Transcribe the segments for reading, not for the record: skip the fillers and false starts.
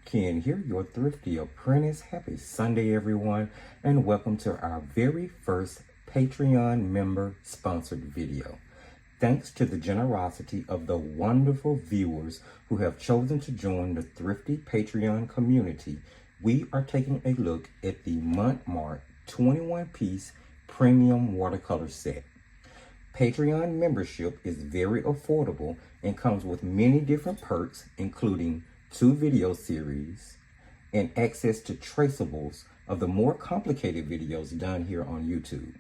Ken here, your Thrifty Apprentice. Happy Sunday, everyone, and welcome to our very first Patreon member sponsored video. Thanks to the generosity of the wonderful viewers who have chosen to join the Thrifty Patreon community, we are taking a look at the Mont Marte 21-piece premium watercolor set. Patreon membership is very affordable and comes with many different perks, including 2 video series and access to traceables of the more complicated videos done here on YouTube.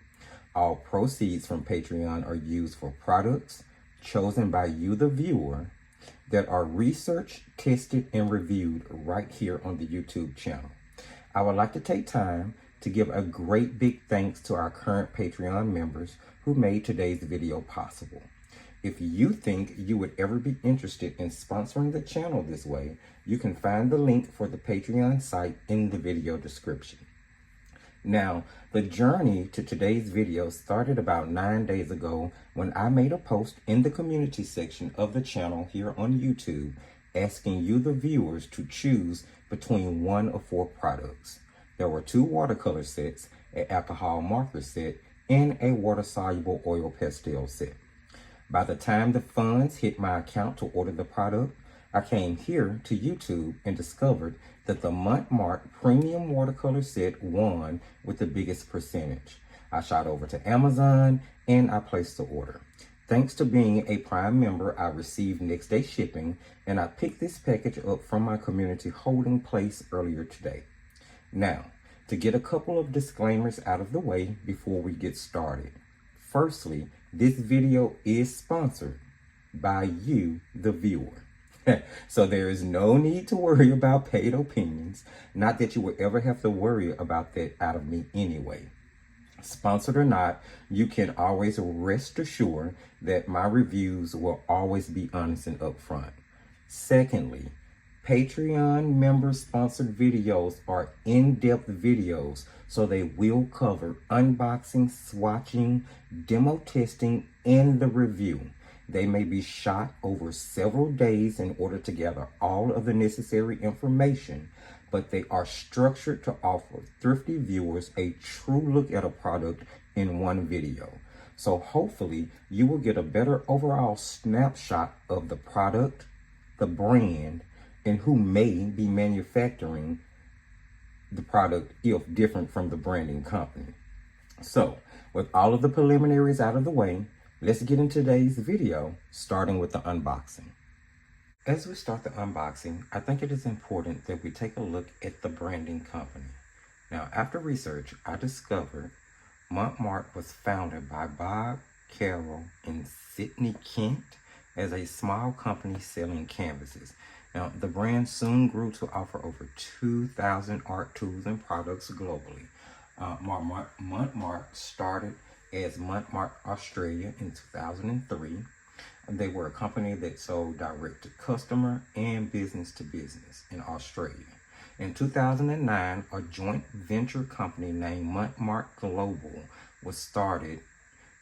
All proceeds from Patreon are used for products chosen by you, the viewer, that are researched, tested, and reviewed right here on the YouTube channel. I would like to take time to give a great big thanks to our current Patreon members who made today's video possible. If you think you would ever be interested in sponsoring the channel this way, you can find the link for the Patreon site in the video description. Now, the journey to today's video started about 9 days ago when I made a post in the community section of the channel here on YouTube asking you, the viewers, to choose between one of 4 products. There were 2 watercolor sets, an alcohol marker set, and a water-soluble oil pastel set. By the time the funds hit my account to order the product, I came here to YouTube and discovered that the Mont Marte Premium Watercolor Set won with the biggest percentage. I shot over to Amazon and I placed the order. Thanks to being a Prime member, I received next day shipping, and I picked this package up from my community holding place earlier today. Now, to get a couple of disclaimers out of the way before we get started. Firstly, this video is sponsored by you, the viewer. So there is no need to worry about paid opinions. Not that you will ever have to worry about that out of me anyway. Sponsored or not, you can always rest assured that my reviews will always be honest and upfront. Secondly, Patreon member-sponsored videos are in-depth videos, so they will cover unboxing, swatching, demo testing, and the review. They may be shot over several days in order to gather all of the necessary information, but they are structured to offer thrifty viewers a true look at a product in one video. So hopefully you will get a better overall snapshot of the product, the brand, and who may be manufacturing the product if different from the branding company. So, with all of the preliminaries out of the way, let's get into today's video, starting with the unboxing. As we start the unboxing, I think it is important that we take a look at the branding company. Now, after research, I discovered Mont Marte was founded by Bob Carroll and Sydney Kent as a small company selling canvases. Now, the brand soon grew to offer over 2,000 art tools and products globally. Mont Marte started as Mont Marte Australia in 2003. They were a company that sold direct to customer and business to business in Australia. In 2009, a joint venture company named Mont Marte Global was started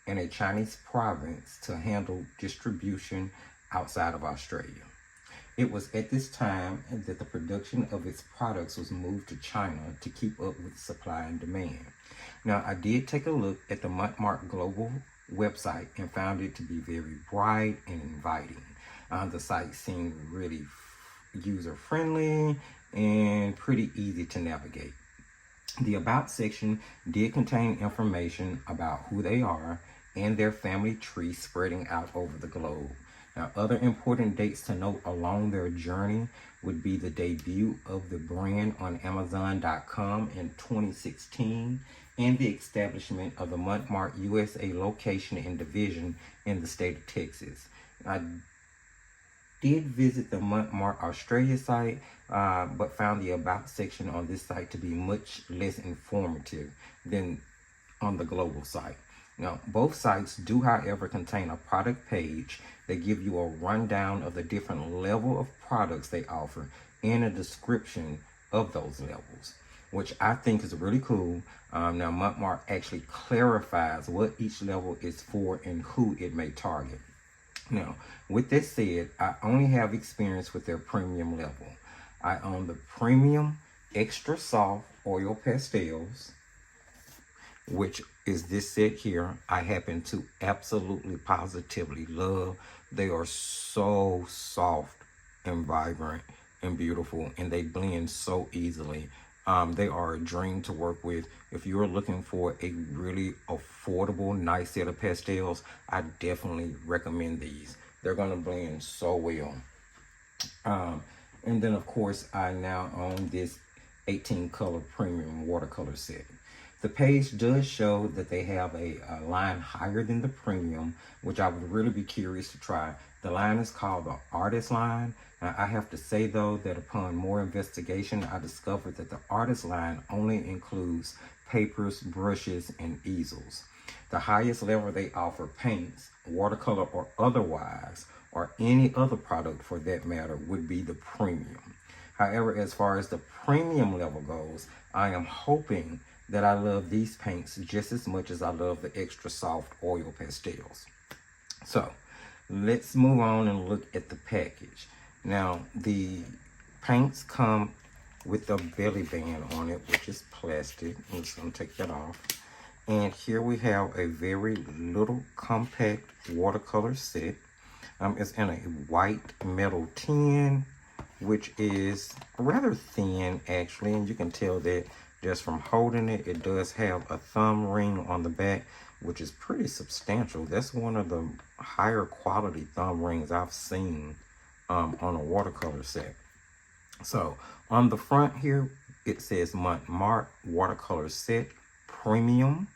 in a Chinese province to handle distribution outside of Australia. It was at this time that the production of its products was moved to China to keep up with supply and demand. Now, I did take a look at the Mont Marte Global website and found it to be very bright and inviting. The site seemed really user-friendly and pretty easy to navigate. The About section did contain information about who they are and their family tree spreading out over the globe. Now, other important dates to note along their journey would be the debut of the brand on Amazon.com in 2016 and the establishment of the Mont Marte USA location and division in the state of Texas. I did visit the Mont Marte Australia site, but found the About section on this site to be much less informative than on the global site. Now, both sites do, however, contain a product page that give you a rundown of the different level of products they offer and a description of those levels, which I think is really cool. Now, Mont Marte actually clarifies what each level is for and who it may target. Now, with that said, I only have experience with their premium level. I own the premium extra soft oil pastels, which is this set here. I happen to absolutely positively love. They are so soft and vibrant and beautiful, and they blend so easily. They are a dream to work with. If you're looking for a really affordable, nice set of pastels, I definitely recommend these. They're going to blend so well. And then, of course, I now own this 18 color premium watercolor set. The page does show that they have a line higher than the premium, which I would really be curious to try. The line is called the Artist line. Now, I have to say, though, that upon more investigation, I discovered that the Artist line only includes papers, brushes, and easels. The highest level they offer paints, watercolor or otherwise, or any other product for that matter, would be the premium. However, as far as the premium level goes, I am hoping that I love these paints just as much as I love the extra soft oil pastels. So let's move on and look at the package. Now, the paints come with a belly band on it, which is plastic. I'm just going to take that off. And here we have a very little compact watercolor set. It's in a white metal tin, which is rather thin actually, and you can tell that just from holding it. It does have a thumb ring on the back, which is pretty substantial. That's one of the higher quality thumb rings I've seen on a watercolor set. So on the front here, it says Mont Marte watercolor set premium.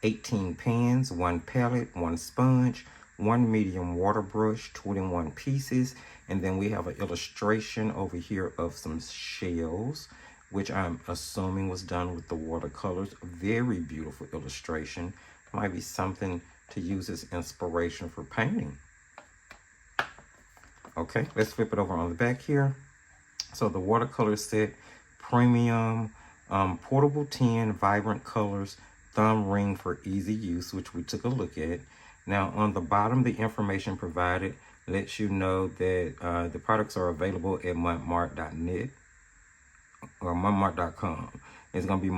18 pans, 1 palette, 1 sponge, 1 medium water brush, 21 pieces, and then we have an illustration over here of some shells, which I'm assuming was done with the watercolors. Very beautiful illustration. Might be something to use as inspiration for painting. Okay, let's flip it over on the back here. So the watercolor set, premium, portable tin, vibrant colors, thumb ring for easy use, which we took a look at. Now on the bottom, the information provided lets you know that the products are available at montmarte.net or montmarte.com. It's going to be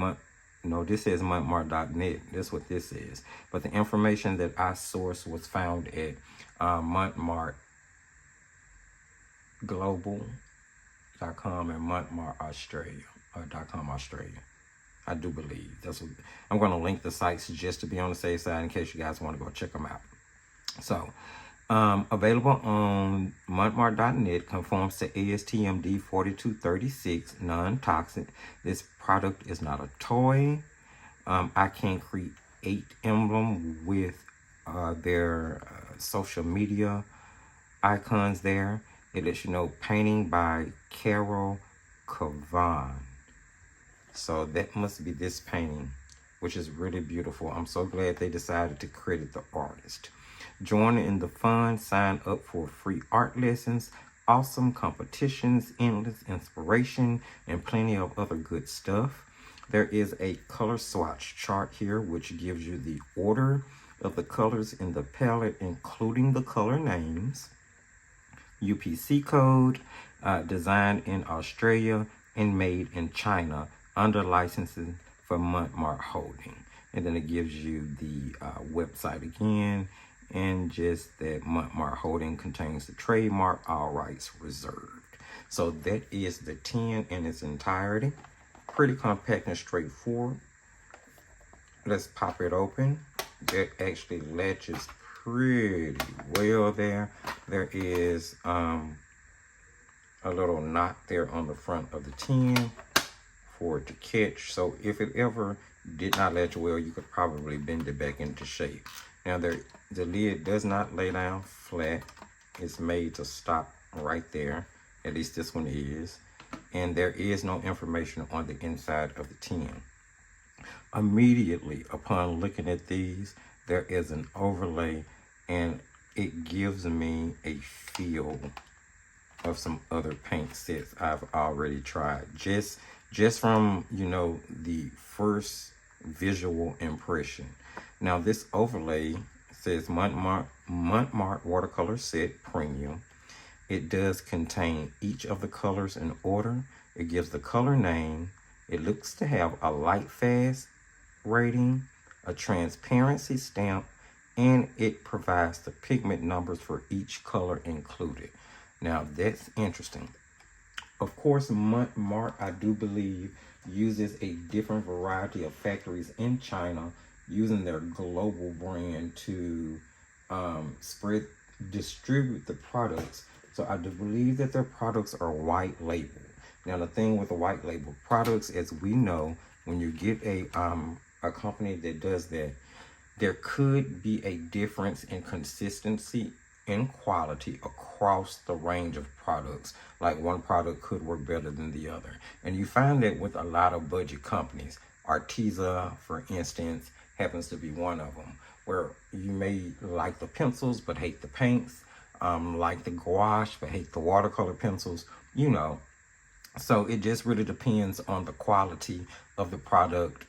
this says montmarte.net. That's what this is. But the information that I sourced was found at Mont Marte Global.com and Mont Marte Australia.com Australia. I do believe that's what I'm going to link the sites just to be on the safe side in case you guys want to go check them out. So available on montmarte.net, conforms to ASTM D4236, non-toxic. This product is not a toy. I can create emblem with their social media icons there. It lets you know painting by Carol Cavan. So that must be this painting, which is really beautiful. I'm so glad they decided to credit the artist. Join in the fun, sign up for free art lessons, awesome competitions, endless inspiration, and plenty of other good stuff. There is a color swatch chart here, which gives you the order of the colors in the palette, including the color names, UPC code, designed in Australia and made in China, under licensing for Mont Marte Holding. And then it gives you the website again, and just that Mont Marte Holding contains the trademark, all rights reserved. So that is the tin in its entirety. Pretty compact and straightforward. Let's pop it open. That actually latches pretty well there. There is a little knot there on the front of the tin for it to catch. So if it ever did not latch well, you could probably bend it back into shape. Now the lid does not lay down flat. It's made to stop right there. At least this one is. And there is no information on the inside of the tin. Immediately upon looking at these, there is an overlay, and it gives me a feel of some other paint sets I've already tried. Just from, the first visual impression. Now this overlay says Mont Marte watercolor set premium. It does contain each of the colors in order. It gives the color name. It looks to have a light fast rating, a transparency stamp, and it provides the pigment numbers for each color included. Now that's interesting. Of course, Mont Marte, I do believe, uses a different variety of factories in China using their global brand to distribute the products. So I do believe that their products are white label. Now the thing with the white label products, as we know, when you get a company that does that, there could be a difference in consistency in quality across the range of products. Like one product could work better than the other. And you find that with a lot of budget companies. Arteza, for instance, happens to be one of them, where you may like the pencils but hate the paints, like the gouache but hate the watercolor pencils, you know. So it just really depends on the quality of the product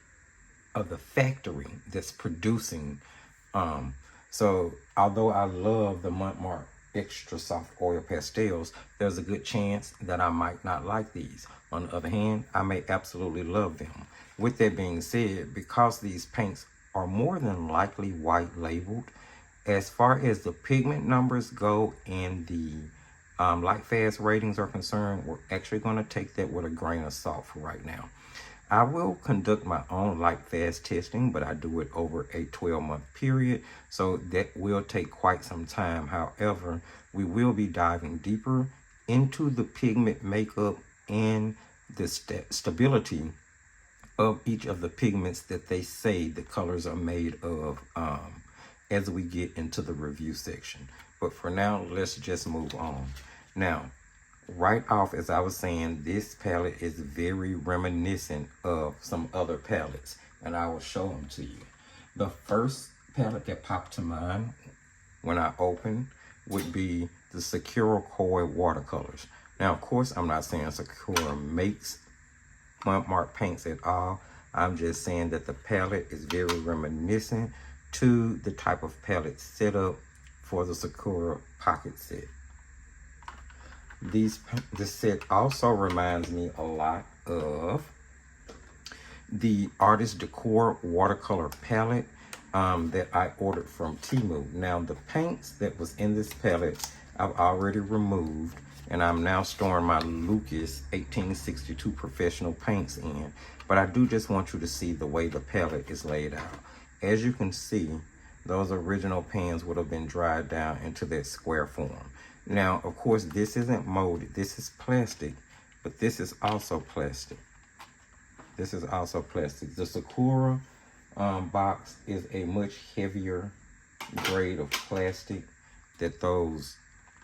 of the factory that's producing. So although I love the Mont Marte extra soft oil pastels, there's a good chance that I might not like these. On the other hand, I may absolutely love them. With that being said, because these paints are more than likely white labeled, as far as the pigment numbers go and the light fast ratings are concerned, we're actually going to take that with a grain of salt for right now. I will conduct my own light fast testing, but I do it over a 12-month period, so that will take quite some time. However, we will be diving deeper into the pigment makeup and the stability of each of the pigments that they say the colors are made of as we get into the review section. But for now, let's just move on. Now, right off, as I was saying, this palette is very reminiscent of some other palettes, and I will show them to you. The first palette that popped to mind when I opened would be the Sakura Koi watercolors. Now, of course, I'm not saying Sakura makes Mont Marte paints at all. I'm just saying that the palette is very reminiscent to the type of palette set up for the Sakura pocket set. This set also reminds me a lot of the Artist Decor watercolor palette that I ordered from Temu. Now the paints that was in this palette I've already removed, and I'm now storing my Lucas 1862 professional paints in. But I do just want you to see the way the palette is laid out. As you can see, those original pans would have been dried down into that square form. Now, of course, this isn't molded. This is plastic, but this is also plastic. This is also plastic. The Sakura box is a much heavier grade of plastic that those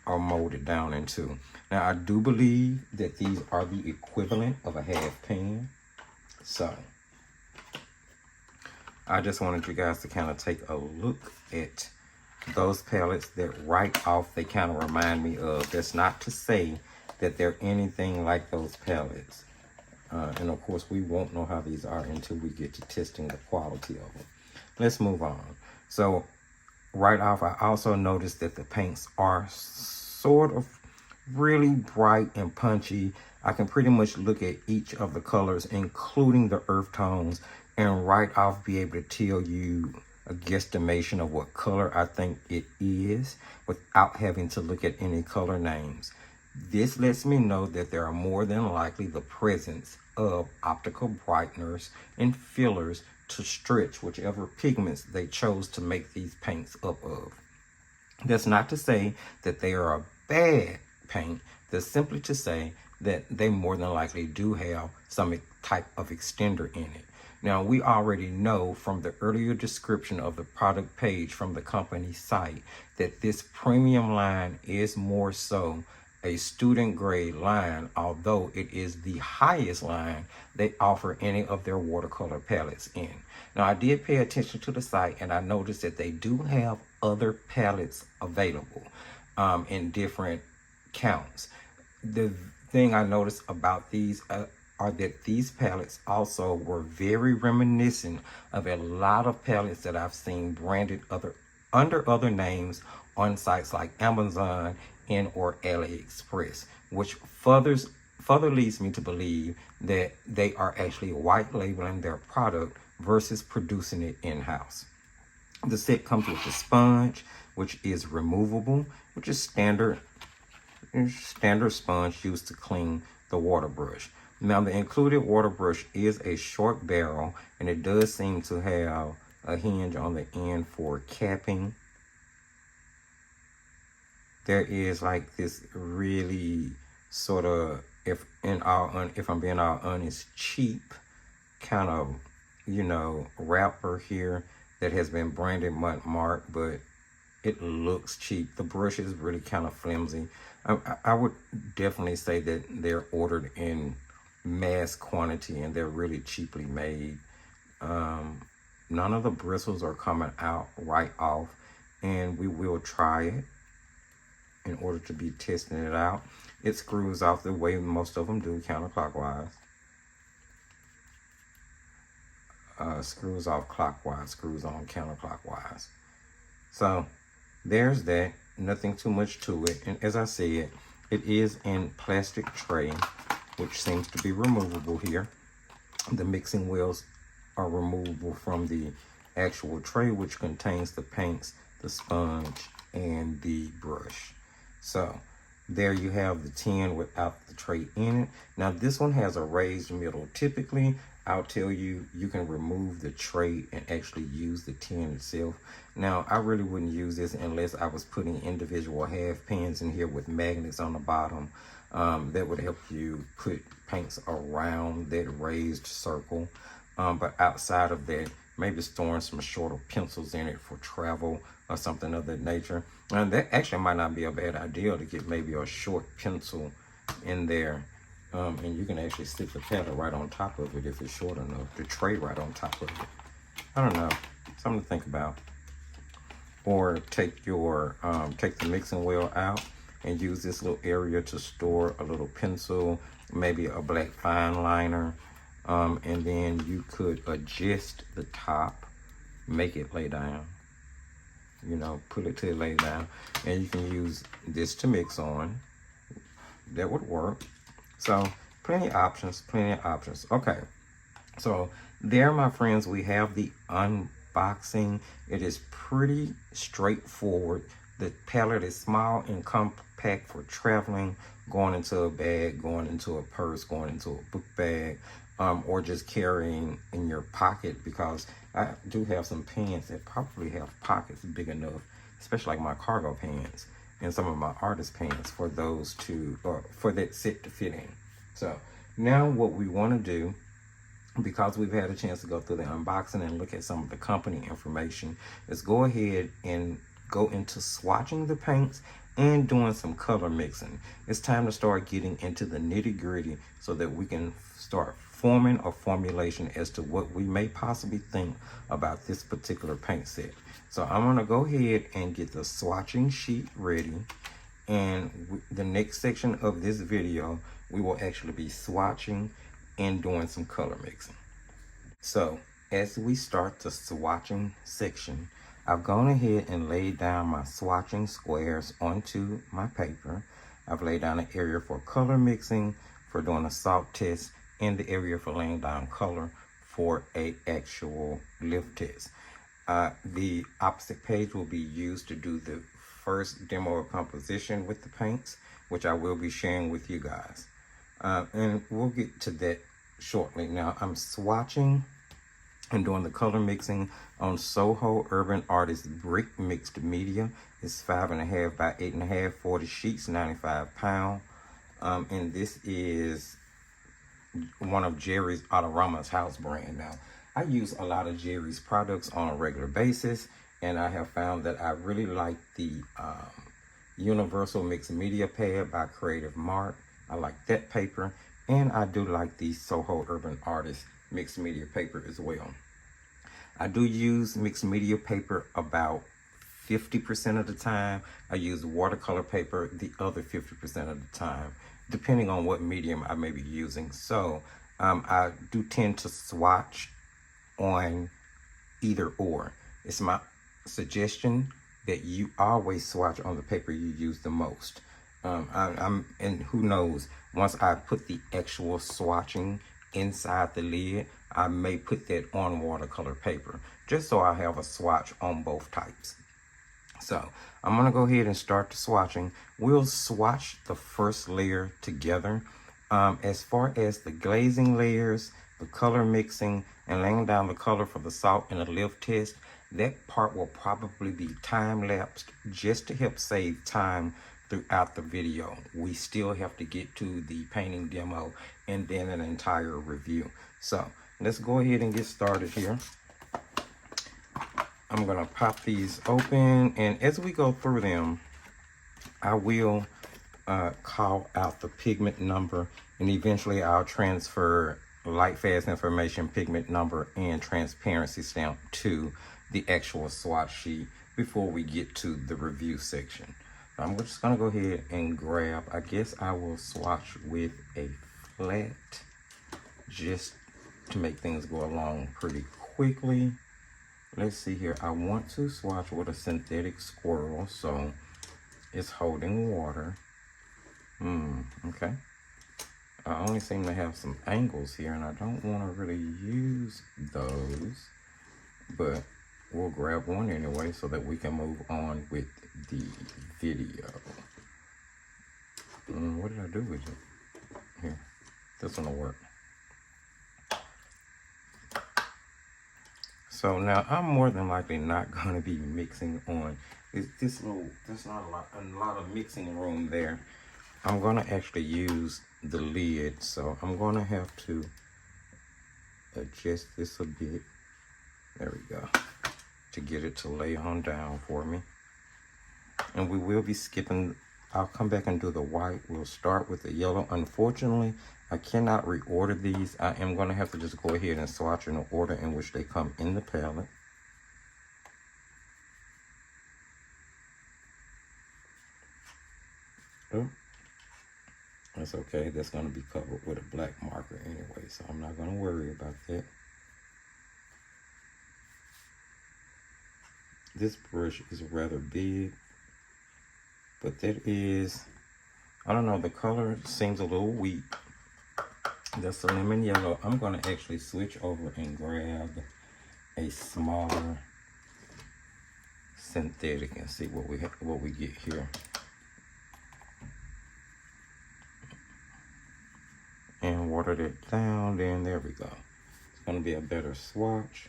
are molded down into. Now, I do believe that these are the equivalent of a half pan. So, I just wanted you guys to kind of take a look at those palettes that right off they kind of remind me of. That's not to say that they're anything like those palettes. And of course, we won't know how these are until we get to testing the quality of them. Let's move on. So, right off, I also noticed that the paints are sort of really bright and punchy. I can pretty much look at each of the colors, including the earth tones, and right off be able to tell you a guesstimation of what color I think it is without having to look at any color names. This lets me know that there are more than likely the presence of optical brighteners and fillers to stretch whichever pigments they chose to make these paints up of. That's not to say that they are a bad paint. That's simply to say that they more than likely do have some type of extender in it. Now, we already know from the earlier description of the product page from the company site that this premium line is more so a student grade line, although it is the highest line they offer any of their watercolor palettes in. Now, I did pay attention to the site, and I noticed that they do have other palettes available in different counts. The thing I noticed about these are that these palettes also were very reminiscent of a lot of palettes that I've seen branded under other names on sites like Amazon Shein or AliExpress, which further leads me to believe that they are actually white labeling their product versus producing it in-house. The set comes with a sponge, which is removable, which is standard sponge used to clean the water brush. Now, the included water brush is a short barrel, and it does seem to have a hinge on the end for capping. There is like this really sort of, if I'm being all honest, cheap kind of, wrapper here that has been branded Mont Marte, but it looks cheap. The brush is really kind of flimsy. I would definitely say that they're ordered in mass quantity and they're really cheaply made. None of the bristles are coming out right off, and we will try it in order to be testing it out. It screws off the way most of them do, counterclockwise. Screws off clockwise, screws on counterclockwise. So there's that. Nothing too much to it. And as I said, it is in plastic tray, which seems to be removable here. The mixing wheels are removable from the actual tray, which contains the paints, the sponge, and the brush. So there you have the tin without the tray in it. Now this one has a raised middle. Typically, I'll tell you, you can remove the tray and actually use the tin itself. Now, I really wouldn't use this unless I was putting individual half pans in here with magnets on the bottom. That would help you put paints around that raised circle. But outside of that, maybe storing some shorter pencils in it for travel or something of that nature. And that actually might not be a bad idea, to get maybe a short pencil in there. And you can actually stick the paddle right on top of it if it's short enough. The tray right on top of it. I don't know. Something to think about. Or take your take the mixing wheel out and use this little area to store a little pencil, maybe a black fine liner. And then you could adjust the top, make it lay down. Put it till it lay down. And you can use this to mix on. That would work. So plenty of options. Okay, so there, my friends, we have the unboxing. It is pretty straightforward. The palette is small and compact for traveling, going into a bag, going into a purse, going into a book bag, or just carrying in your pocket, because I do have some pants that probably have pockets big enough, especially like my cargo pants and some of my artist pants, for those to, or for that set to fit in. So now what we want to do, because we've had a chance to go through the unboxing and look at some of the company information, is go ahead and go into swatching the paints and doing some color mixing. It's time to start getting into the nitty-gritty so that we can start forming a formulation as to what we may possibly think about this particular paint set. So I'm going to go ahead and get the swatching sheet ready, and the next section of this video we will actually be swatching and doing some color mixing. So as we start the swatching section, I've gone ahead and laid down my swatching squares onto my paper. I've laid down an area for color mixing, for doing a salt test, and the area for laying down color for a actual lift test. The opposite page will be used to do the first demo of composition with the paints, which I will be sharing with you guys. And we'll get to that shortly. Now, I'm swatching and doing the color mixing on Soho Urban Artist Brick Mixed Media. It's 5.5 by 8.5, 40 sheets, 95 pounds. And this is one of Jerry's Autorama's house brand. Now, I use a lot of Jerry's products on a regular basis, and I have found that I really like the Universal Mixed Media Pad by Creative Mart. I like that paper, and I do like the Soho Urban Artist Mixed Media paper as well. I do use mixed media paper about 50% of the time. I use watercolor paper the other 50% of the time, depending on what medium I may be using. So I do tend to swatch on either or. It's my suggestion that you always swatch on the paper you use the most. And who knows, once I put the actual swatching inside the lid, I may put that on watercolor paper, just so I have a swatch on both types. So I'm gonna go ahead and start the swatching. We'll swatch the first layer together. As far as the glazing layers, the color mixing, and laying down the color for the salt and the lift test, that part will probably be time-lapsed just to help save time throughout the video. We still have to get to the painting demo and then an entire review. So let's go ahead and get started here. I'm gonna pop these open, and as we go through them, I will call out the pigment number, and eventually I'll transfer light fast information, pigment number, and transparency stamp to the actual swatch sheet before we get to the review section. I'm just gonna go ahead and grab, I guess I will swatch with a flat just to make things go along pretty quickly. Let's see here. I want to swatch with a synthetic squirrel, so it's holding water. Okay. I only seem to have some angles here, and I don't want to really use those, but we'll grab one anyway so that we can move on with the video. What did I do with it? Here, this one will work. So now I'm more than likely not going to be mixing on there's not a lot of mixing room there. I'm going to actually use the lid, so I'm going to have to adjust this a bit. There we go, to get it to lay on down for me. And we will be skipping, I'll come back and do the white. We'll start with the yellow. Unfortunately, I cannot reorder these. I am going to have to just go ahead and swatch in the order in which they come in the palette. Oh, that's okay. That's going to be covered with a black marker anyway, so I'm not going to worry about that. This brush is rather big, but that is, I don't know, the color seems a little weak. That's the lemon yellow. I'm going to actually switch over and grab a smaller synthetic and see what we get here. And water that down, then there we go. It's going to be a better swatch.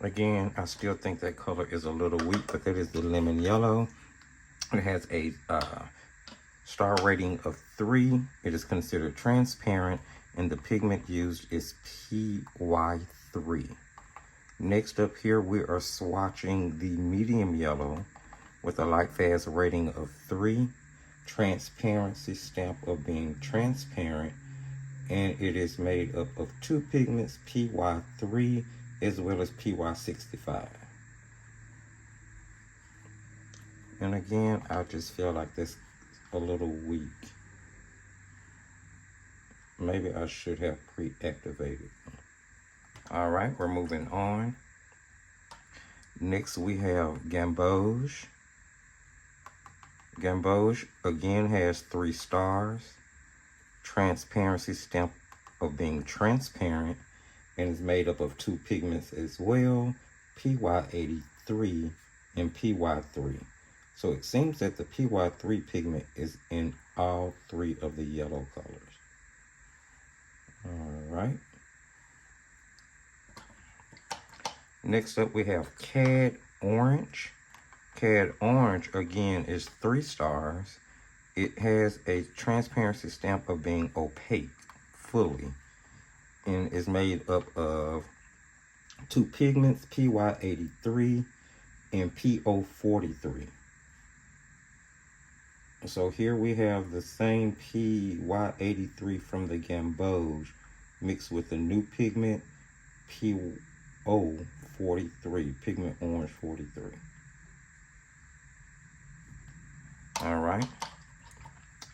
Again, I still think that color is a little weak, but that is the lemon yellow. It has a star rating of 3. It is considered transparent, and the pigment used is PY3. Next up here, we are swatching the medium yellow with a light fast rating of 3, transparency stamp of being transparent, and it is made up of 2 pigments, PY3 as well as PY65. And again, I just feel like this a little weak. Maybe I should have pre-activated. All right, we're moving on. Next we have Gamboge. Gamboge again has 3 stars, transparency stamp of being transparent, and is made up of 2 pigments as well, PY83 and PY3. So it seems that the PY3 pigment is in all 3 of the yellow colors. All right. Next up we have Cad Orange. Cad Orange again is 3 stars. It has a transparency stamp of being opaque fully, and is made up of 2 pigments, PY83 and PO43. So here we have the same PY83 from the Gamboge mixed with the new pigment PO43, pigment orange 43. All right.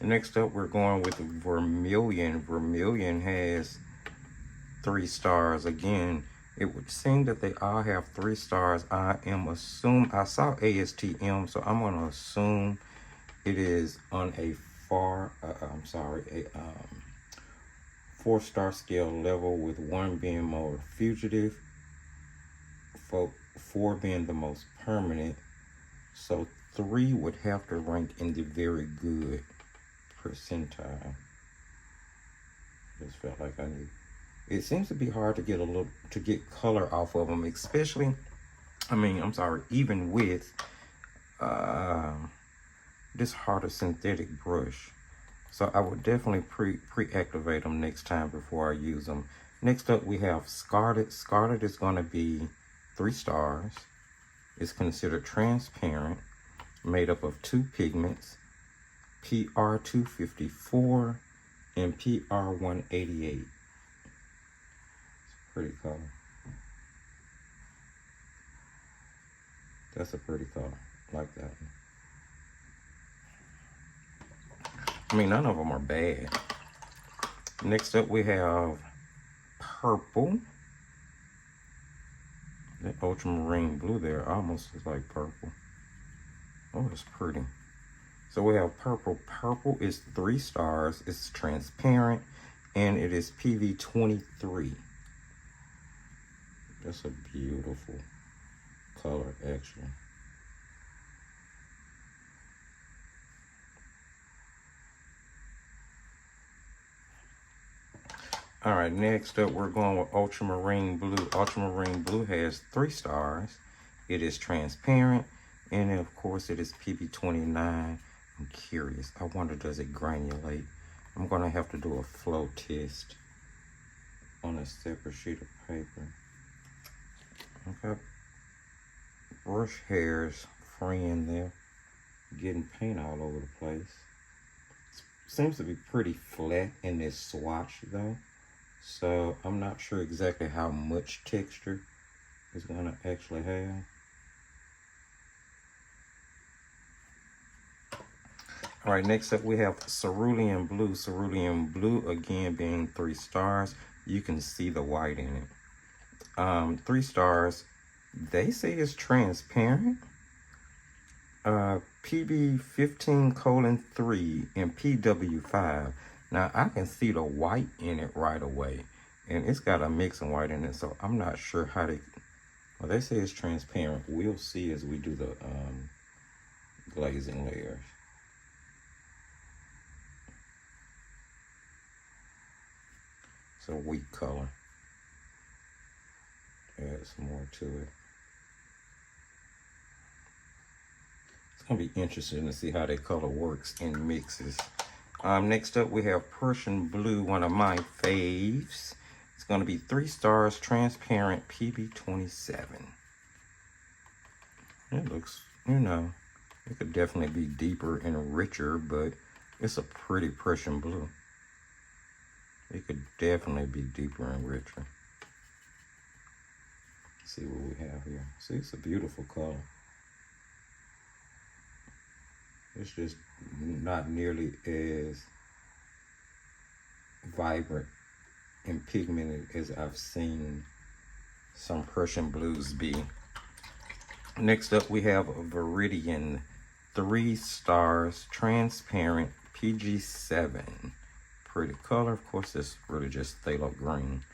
Next up, we're going with Vermilion. Vermilion has 3 stars. Again, It would seem that they all have 3 stars. I saw ASTM, so I'm gonna assume it is on a 4-star scale level, with 1 being more fugitive, 4 being the most permanent. So 3 would have to rank in the very good percentile. Just felt like I need. It seems to be hard to get color off of them, especially, even with this harder synthetic brush. So I would definitely pre-activate them next time before I use them. Next up, we have Scarlet. Scarlet is going to be 3 stars. It's considered transparent, made up of 2 pigments, PR254 and PR188. It's a pretty color. That's a pretty color. Like that one. I mean, none of them are bad. Next up, we have purple. That ultramarine blue there almost is like purple. Oh, it's pretty. So we have purple. Purple is 3 stars. It's transparent, and it is PV23. That's a beautiful color, actually. All right, next up, we're going with ultramarine blue. Ultramarine blue has 3 stars. It is transparent, and of course, it is PB29. I'm curious. I wonder, does it granulate? I'm going to have to do a flow test on a separate sheet of paper. I've got brush hairs freeing there, getting paint all over the place. Seems to be pretty flat in this swatch, though. So I'm not sure exactly how much texture it's going to actually have. All right, next up we have cerulean blue. Cerulean blue, again, being 3 stars. You can see the white in it. 3 stars. They say it's transparent. PB15:3 and PW5. Now, I can see the white in it right away, and it's got a mix of white in it, so I'm not sure how they... Well, they say it's transparent. We'll see as we do the glazing layers. It's a weak color. Add some more to it. It's going to be interesting to see how that color works in mixes. Next up, we have Prussian blue, one of my faves. It's going to be 3 stars, transparent, PB27. It looks, it could definitely be deeper and richer, but it's a pretty Prussian blue. It could definitely be deeper and richer. Let's see what we have here. See, it's a beautiful color. It's just not nearly as vibrant and pigmented as I've seen some Prussian blues be. Next up, we have Viridian, 3 stars, transparent, PG7. Pretty color. Of course, it's really just phthalo green.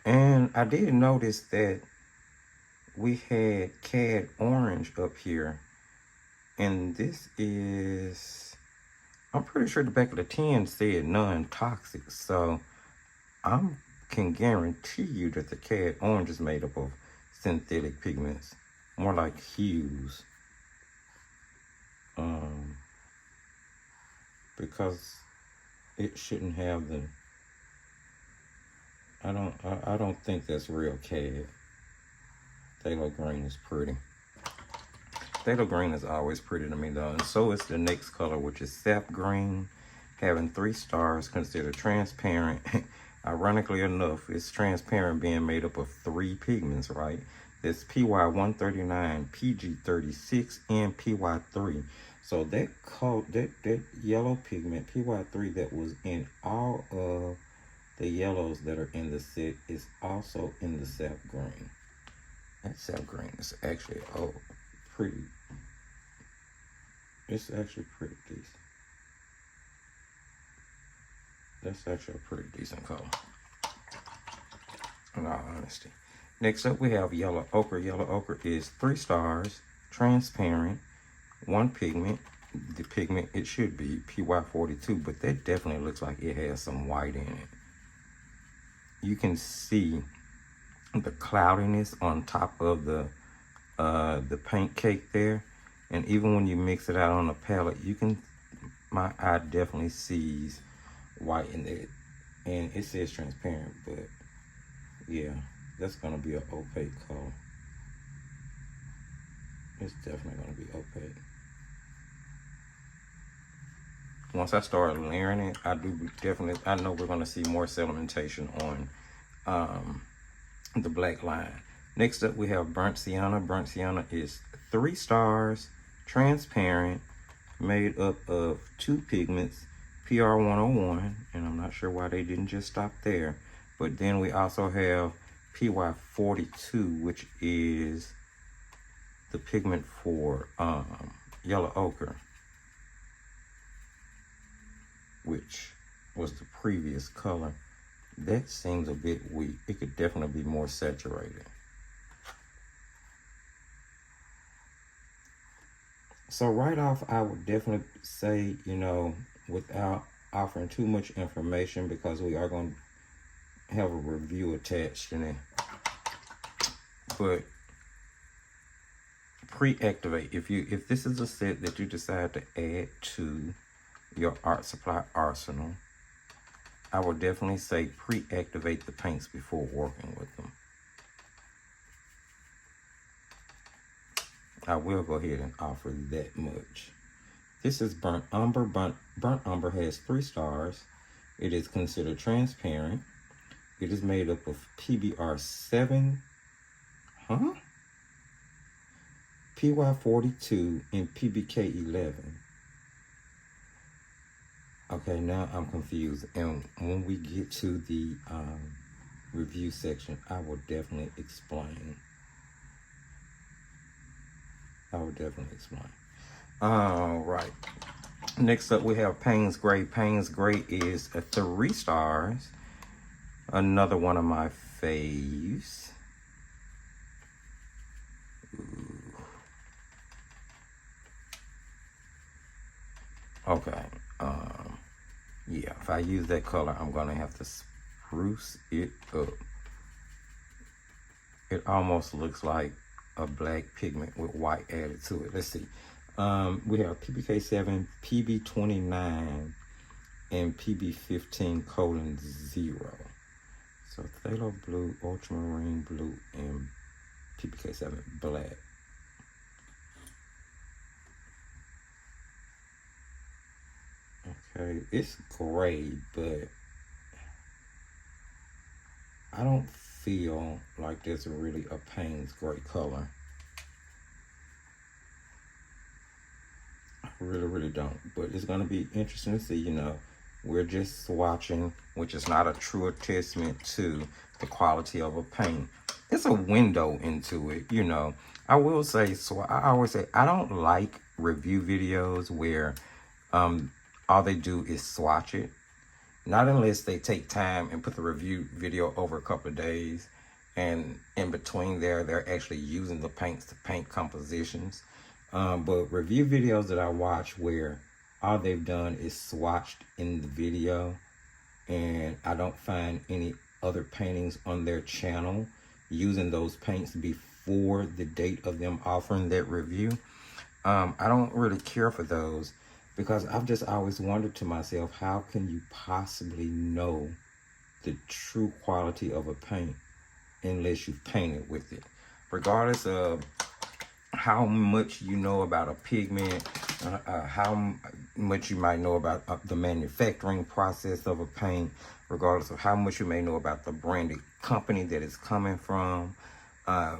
And I did notice that we had cad orange up here, and this is, I'm pretty sure the back of the tin said non-toxic, so I can guarantee you that the cad orange is made up of synthetic pigments, more like hues, because it shouldn't have the, I don't think that's real cad. Phthalo green is pretty. Phthalo green is always pretty to me, though. And so is the next color, which is sap green, having 3 stars, considered transparent. Ironically enough, it's transparent, being made up of 3 pigments, right? There's PY139, PG36, and PY3. So that yellow pigment, PY3, that was in all of the yellows that are in the set is also in the sap green. That sap green is actually, oh, pretty. It's actually pretty decent. That's actually a pretty decent color, in all honesty. Next up, we have yellow ochre. Yellow ochre is 3 stars, transparent, 1 pigment. The pigment, it should be PY42, but that definitely looks like it has some white in it. You can see the cloudiness on top of the paint cake there, and even when you mix it out on the palette, you can, my eye definitely sees white in it, and it says transparent, but yeah, that's gonna be an opaque color. It's definitely gonna be opaque. Once I start layering it, I know we're gonna see more sedimentation on the black line. Next up, we have burnt sienna. Burnt sienna is 3 stars, transparent, made up of 2 pigments, PR101, and I'm not sure why they didn't just stop there. But then we also have PY42, which is the pigment for yellow ochre, which was the previous color. That seems a bit weak. It could definitely be more saturated. So right off, I would definitely say, you know, without offering too much information, because we are going to have a review attached in it, but pre-activate. If this is a set that you decide to add to your art supply arsenal, I would definitely say pre-activate the paints before working with them. I will go ahead and offer that much. This is burnt umber. Burnt umber has 3 stars. It is considered transparent. It is made up of PBR7, PY42, and PBK11. Okay, now I'm confused. And when we get to the review section, I will definitely explain. All right. Next up, we have Payne's Gray. Payne's Gray is 3 stars. Another one of my faves. Ooh. Okay. Yeah, if I use that color, I'm gonna have to spruce it up. It almost looks like a black pigment with white added to it. Let's see. We have PBK7, PB29, and PB15:0. So phthalo blue, ultramarine blue, and PBK7 black. Okay, it's gray, but I don't feel like there's really a Payne's Gray color. I really don't. But it's going to be interesting to see, you know. We're just swatching, which is not a true testament to the quality of a paint. It's a window into it, you know. I will say, so I always say, I don't like review videos where all they do is swatch it. Not unless they take time and put the review video over a couple of days, and in between there, they're actually using the paints to paint compositions. But review videos that I watch where all they've done is swatched in the video, and I don't find any other paintings on their channel using those paints before the date of them offering that review. I don't really care for those, because I've just always wondered to myself, how can you possibly know the true quality of a paint unless you've painted with it? Regardless of how much you know about a pigment, how much you might know about the manufacturing process of a paint, regardless of how much you may know about the branded company that it's coming from,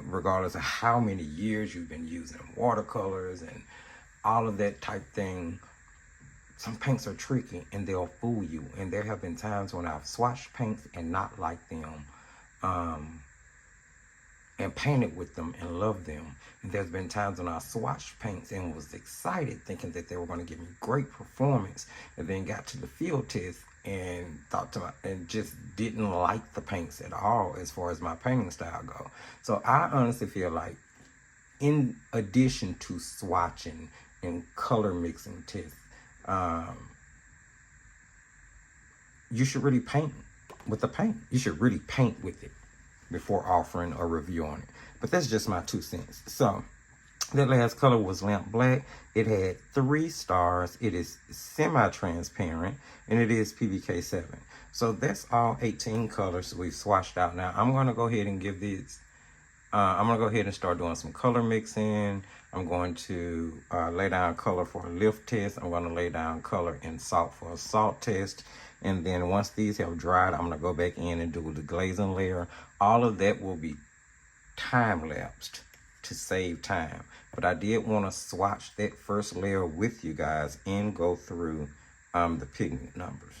regardless of how many years you've been using watercolors and all of that type thing, some paints are tricky and they'll fool you. And there have been times when I've swatched paints and not liked them, and painted with them and loved them. And there's been times when I swatched paints and was excited thinking that they were going to give me great performance, and then got to the field test and and just didn't like the paints at all as far as my painting style go. So I honestly feel like, in addition to swatching and color mixing tests, you should really paint with the paint. You should really paint with it before offering a review on it. But that's just my 2 cents. So that last color was Lamp Black. It had 3 stars. It is semi-transparent, and it is PBK 7. So that's all 18 colors we've swatched out. Now I'm going to go ahead and give these, I'm going to go ahead and start doing some color mixing. I'm going to lay down color for a lift test. I'm going to lay down color and salt for a salt test. And then once these have dried, I'm going to go back in and do the glazing layer. All of that will be time-lapsed to save time. But I did want to swatch that first layer with you guys and go through the pigment numbers.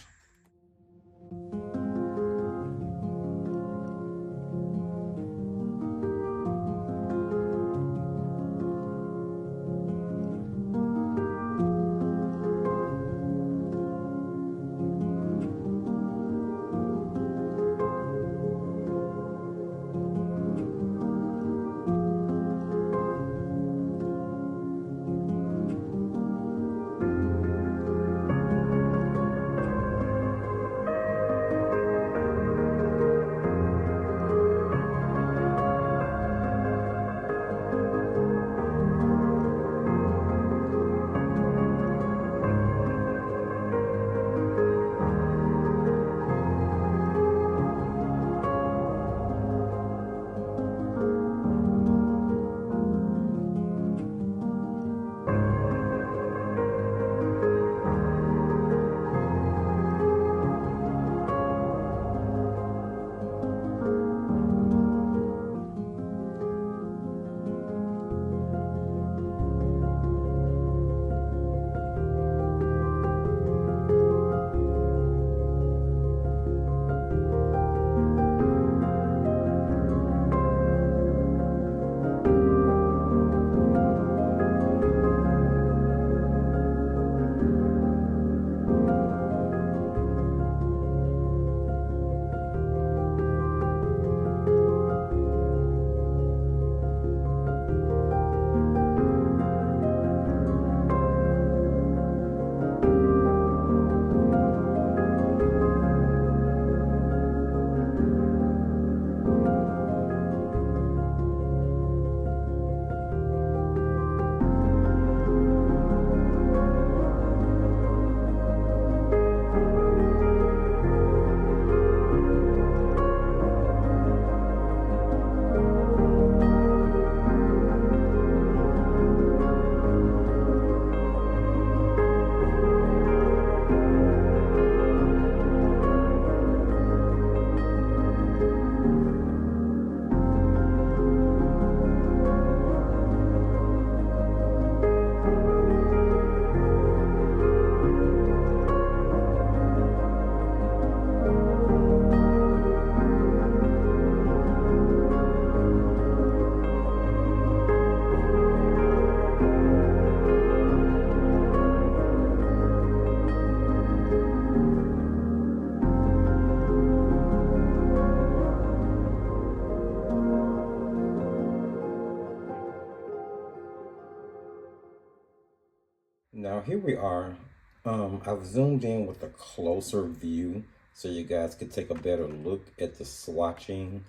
Now here we are. I've zoomed in with a closer view so you guys could take a better look at the swatching,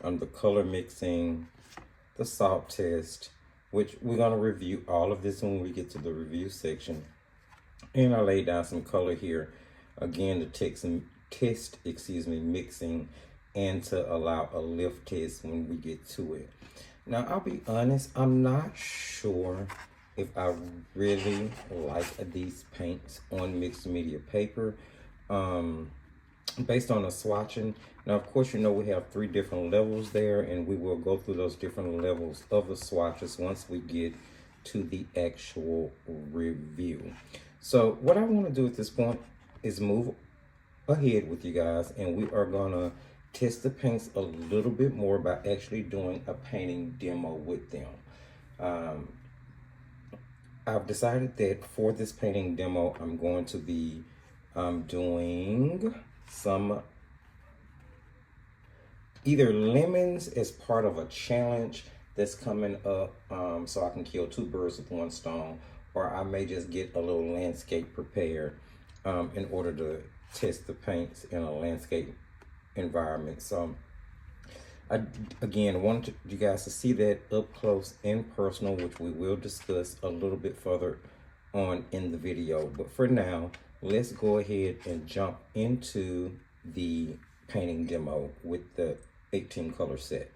the color mixing, the salt test, which we're going to review all of this when we get to the review section. And I laid down some color here, again, to test mixing and to allow a lift test when we get to it. Now, I'll be honest, I'm not sure if I really like these paints on mixed media paper, based on the swatching. Now, of course, you know we have 3 different levels there, and we will go through those different levels of the swatches once we get to the actual review. So what I want to do at this point is move ahead with you guys, and we are gonna test the paints a little bit more by actually doing a painting demo with them. I've decided that for this painting demo, I'm going to be doing some either lemons as part of a challenge that's coming up, so I can kill two birds with one stone, or I may just get a little landscape prepared in order to test the paints in a landscape environment. So I, again, wanted you guys to see that up close and personal, which we will discuss a little bit further on in the video. But for now, let's go ahead and jump into the painting demo with the 18 color set.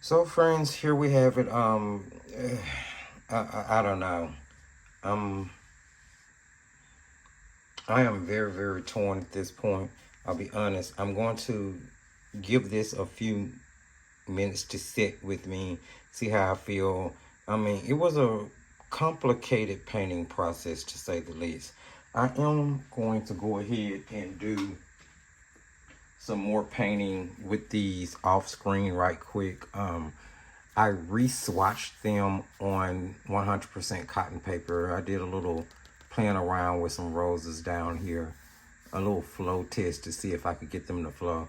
So friends, here we have it. I don't know. I am very, very torn at this point. I'll be honest. I'm going to give this a few minutes to sit with me, see how I feel. I mean, it was a complicated painting process, to say the least. I am going to go ahead and do some more painting with these off screen right quick. I re-swatched them on 100% cotton paper. I did a little playing around with some roses down here, a little flow test to see if I could get them to flow,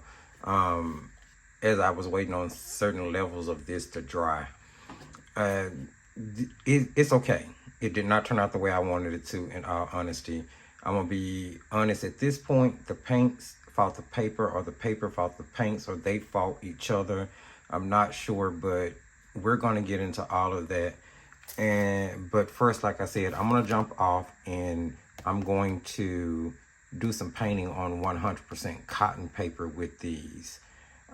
as I was waiting on certain levels of this to dry. It's okay. It did not turn out the way I wanted it to, in all honesty. I'm gonna be honest at this point. The paints fought the paper, or the paper fought the paints, or they fought each other. I'm not sure, but we're gonna get into all of that. But first, like I said, I'm gonna jump off and I'm going to do some painting on 100% cotton paper with these.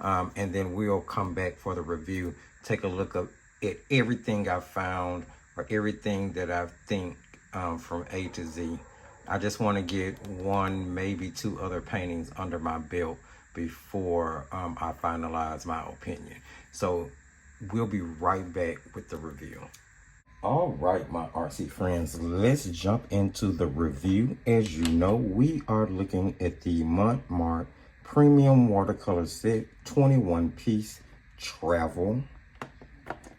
And then we'll come back for the review, take a look at everything I found, or everything that I think from A to Z. I just want to get one, maybe two other paintings under my belt before I finalize my opinion. So we'll be right back with the review. All right, my artsy friends, let's jump into the review. As you know, we are looking at the Mont Marte Premium Watercolor Set 21-piece Travel.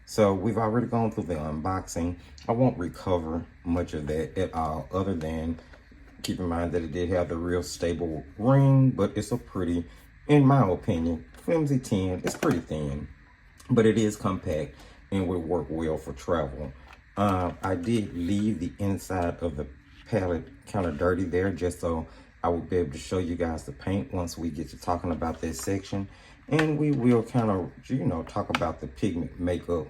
So we've already gone through the unboxing. I won't recover much of that at all, other than keep in mind that it did have the real stable ring, but it's a pretty, in my opinion, flimsy tin. It's pretty thin, but it is compact and will work well for travel. I did leave the inside of the palette kind of dirty there, just so I would be able to show you guys the paint once we get to talking about this section. And we will kind of, you know, talk about the pigment makeup,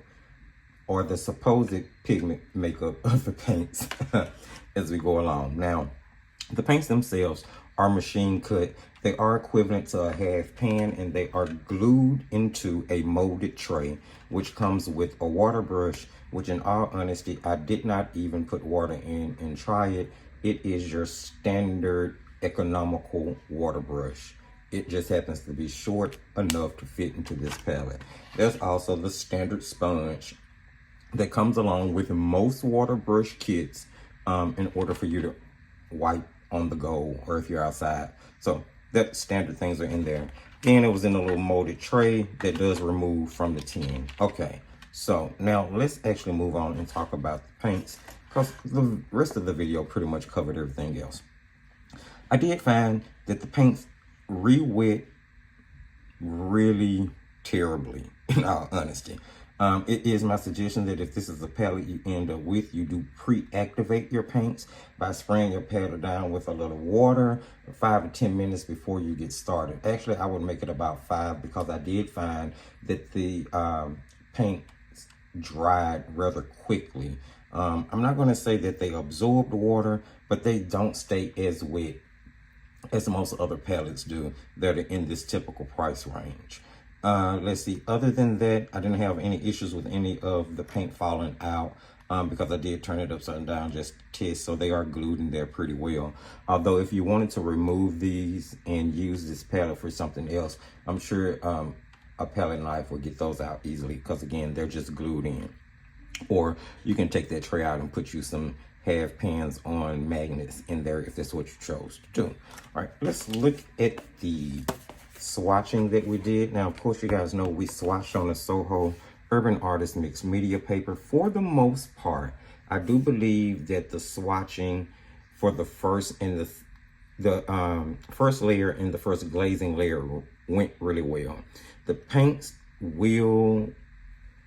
or the supposed pigment makeup of the paints as we go along. Now, the paints themselves are machine cut. They are equivalent to a half pan, and they are glued into a molded tray, which comes with a water brush, which in all honesty, I did not even put water in and try it. It is your standard economical water brush. It just happens to be short enough to fit into this palette. There's also the standard sponge that comes along with most water brush kits in order for you to wipe on the go, or if you're outside. So that standard things are in there. And it was in a little molded tray that does remove from the tin. Okay, so now let's actually move on and talk about the paints, because the rest of the video pretty much covered everything else. I did find that the paints re-wet really terribly, in all honesty. It is my suggestion that if this is a palette you end up with, you do pre-activate your paints by spraying your palette down with a little water 5 to 10 minutes before you get started. Actually, I would make it about 5, because I did find that the paint dried rather quickly. I'm not going to say that they absorbed water, but they don't stay as wet as most other palettes do that are in this typical price range. Let's see, other than that, I didn't have any issues with any of the paint falling out, because I did turn it upside down just to test, so they are glued in there pretty well. Although if you wanted to remove these and use this palette for something else, I'm sure a palette knife will get those out easily, because again, they're just glued in. Or you can take that tray out and put you some half pans on magnets in there if that's what you chose to do. All right, let's look at the swatching that we did. Now, of course, you guys know we swatched on a Soho Urban Artist Mixed Media paper for the most part. I do believe that the swatching for the first and the first layer and the first glazing layer went really well. The paints will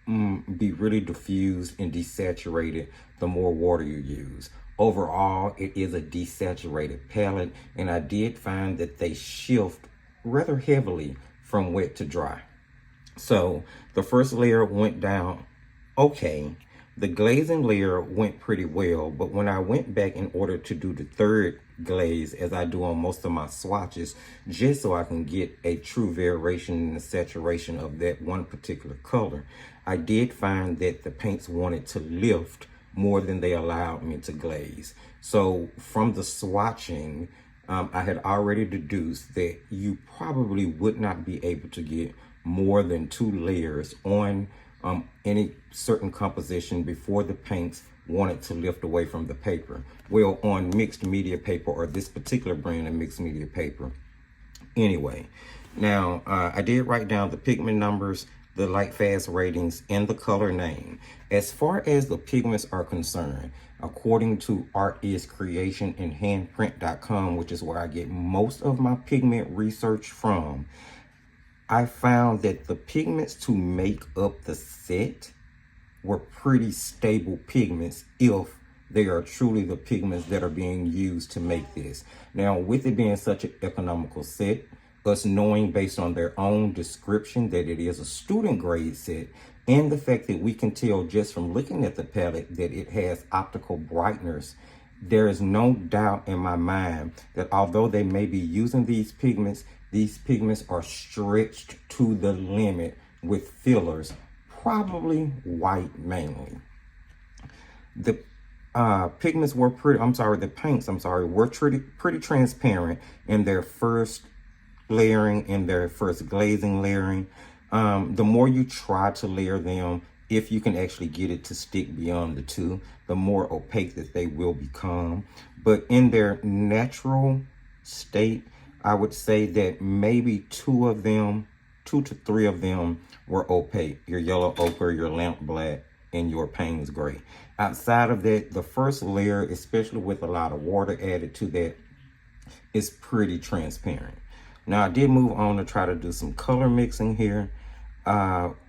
be really diffused and desaturated the more water you use. Overall, it is a desaturated palette, and I did find that they shift rather heavily from wet to dry. So the first layer went down okay, The glazing layer went pretty well, but when I went back in order to do the third glaze, as I do on most of my swatches, just so I can get a true variation in the saturation of that one particular color, I did find that the paints wanted to lift more than they allowed me to glaze. So from the swatching, I had already deduced that you probably would not be able to get more than 2 layers on any certain composition before the paints wanted to lift away from the paper. Well, on mixed media paper, or this particular brand of mixed media paper. Anyway, now I did write down the pigment numbers, the light fast ratings, and the color name. As far as the pigments are concerned, according to Art is Creation and Handprint.com, which is where I get most of my pigment research from, I found that the pigments to make up the set were pretty stable pigments if they are truly the pigments that are being used to make this. Now, with it being such an economical set, us knowing based on their own description that it is a student grade set, and the fact that we can tell just from looking at the palette that it has optical brighteners, there is no doubt in my mind that although they may be using these pigments are stretched to the limit with fillers, probably white mainly. The paints were pretty transparent in their first layering, in their first glazing layering. The more you try to layer them, if you can actually get it to stick beyond the 2, the more opaque that they will become. But in their natural state, I would say that maybe 2 to 3 of them were opaque. Your yellow ochre, your lamp black, and your Payne's gray. Outside of that, the first layer, especially with a lot of water added to that, is pretty transparent. Now, I did move on to try to do some color mixing here.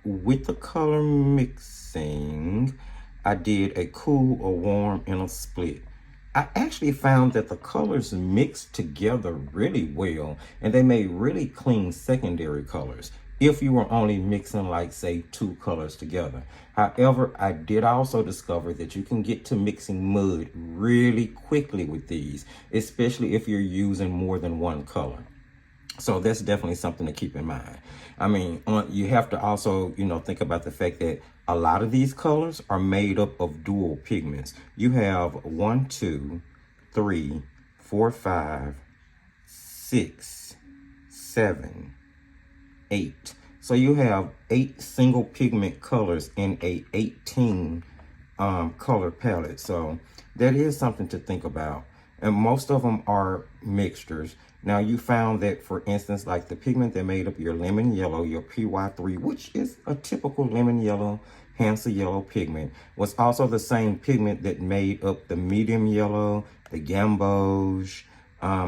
With the color mixing, I did a cool, a warm, and a split. I actually found that the colors mixed together really well, and they made really clean secondary colors if you were only mixing, like, say, 2 colors together. However, I did also discover that you can get to mixing mud really quickly with these, especially if you're using more than 1 color. So that's definitely something to keep in mind. I mean, you have to also, think about the fact that a lot of these colors are made up of dual pigments. You have 1, 2, 3, 4, 5, 6, 7, 8. So you have 8 single pigment colors in a 18 color palette. So that is something to think about. And most of them are mixtures. Now, you found that, for instance, like the pigment that made up your lemon yellow, your PY3, which is a typical lemon yellow, Hansa yellow pigment, was also the same pigment that made up the medium yellow, the gamboge.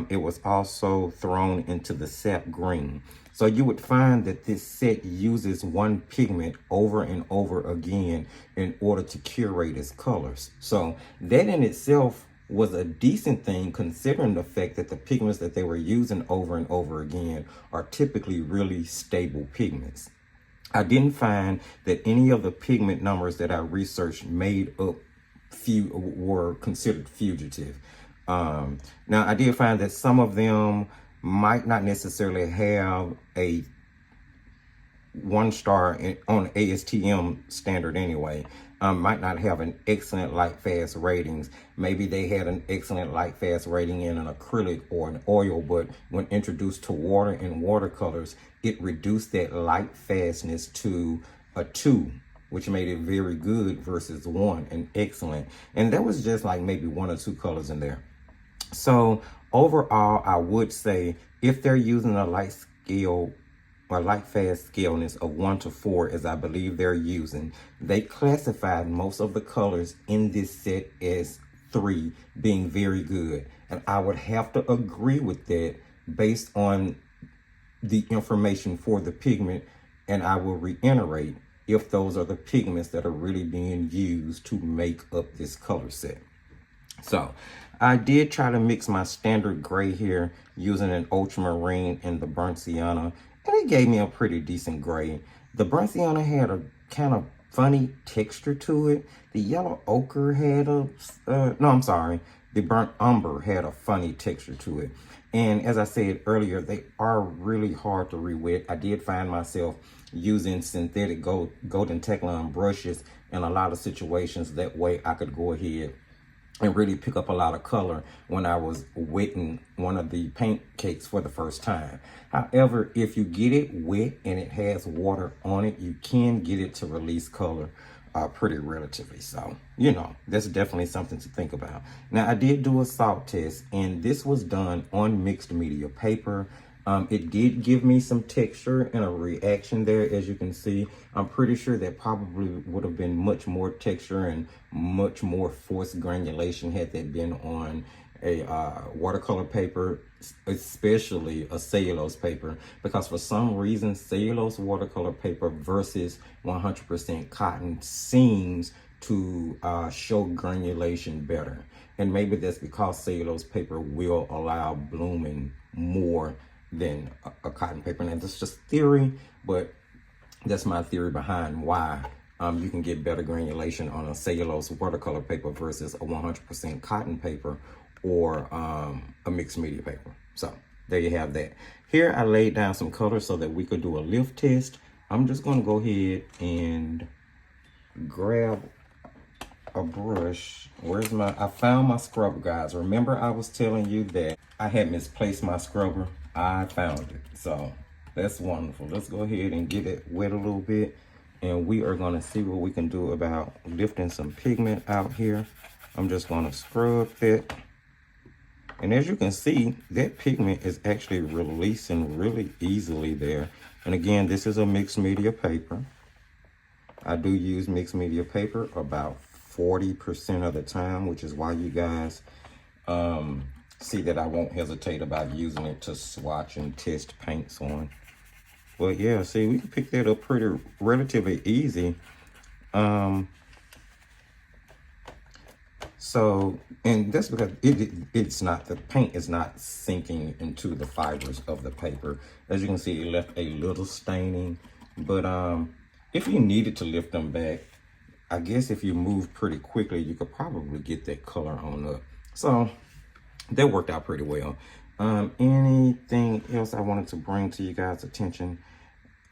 It was also thrown into the sap green. So you would find that this set uses one pigment over and over again in order to curate its colors. So that in itself was a decent thing, considering the fact that the pigments that they were using over and over again are typically really stable pigments. I didn't find that any of the pigment numbers that I researched made up were considered fugitive. Now, I did find that some of them might not necessarily have a 1-star on ASTM standard anyway. Might not have an excellent light fast ratings. Maybe they had an excellent light fast rating in an acrylic or an oil, but when introduced to water and watercolors, it reduced that light fastness to a 2, which made it very good versus 1 and excellent. And that was just like maybe 1 or 2 colors in there. So overall, I would say if they're using a light scale or light fast scaleness of 1 to 4, as I believe they're using, they classified most of the colors in this set as 3, being very good. And I would have to agree with that based on the information for the pigment. And I will reiterate, if those are the pigments that are really being used to make up this color set. So I did try to mix my standard gray here using an ultramarine and the burnt sienna, and it gave me a pretty decent gray. The burnt sienna had a kind of funny texture to it. The yellow ochre had a, no, I'm sorry. The burnt umber had a funny texture to it. And as I said earlier, they are really hard to re-wet. I did find myself using synthetic golden Teflon brushes in a lot of situations. That way I could go ahead and really pick up a lot of color when I was wetting one of the paint cakes for the first time. However, if you get it wet and it has water on it, you can get it to release color pretty relatively. So, you know, that's definitely something to think about. Now, I did do a salt test, and this was done on mixed media paper. It did give me some texture and a reaction there, as you can see. I'm pretty sure that probably would have been much more texture and much more forced granulation had that been on a watercolor paper, especially a cellulose paper, because for some reason cellulose watercolor paper versus 100% cotton seems to show granulation better. And maybe that's because cellulose paper will allow blooming more than a cotton paper. And that's just theory, but that's my theory behind why you can get better granulation on a cellulose watercolor paper versus a 100% cotton paper or a mixed media paper. So there you have that. Here I laid down some color so that we could do a lift test. I'm just gonna go ahead and grab a brush. I found my scrubber, guys. Remember I was telling you that I had misplaced my scrubber? I found it. So that's wonderful. Let's go ahead and get it wet a little bit, and we are gonna see what we can do about lifting some pigment out here. I'm just gonna scrub it. And as you can see, that pigment is actually releasing really easily there. And again, this is a mixed media paper. I do use mixed media paper about 40% of the time, which is why you guys see that I won't hesitate about using it to swatch and test paints on. But yeah, see, we can pick that up relatively easy. So, and that's because the paint is not sinking into the fibers of the paper. As you can see, it left a little staining, but if you needed to lift them back, I guess if you move pretty quickly, you could probably get that color on up. So that worked out pretty well. Anything else I wanted to bring to you guys' attention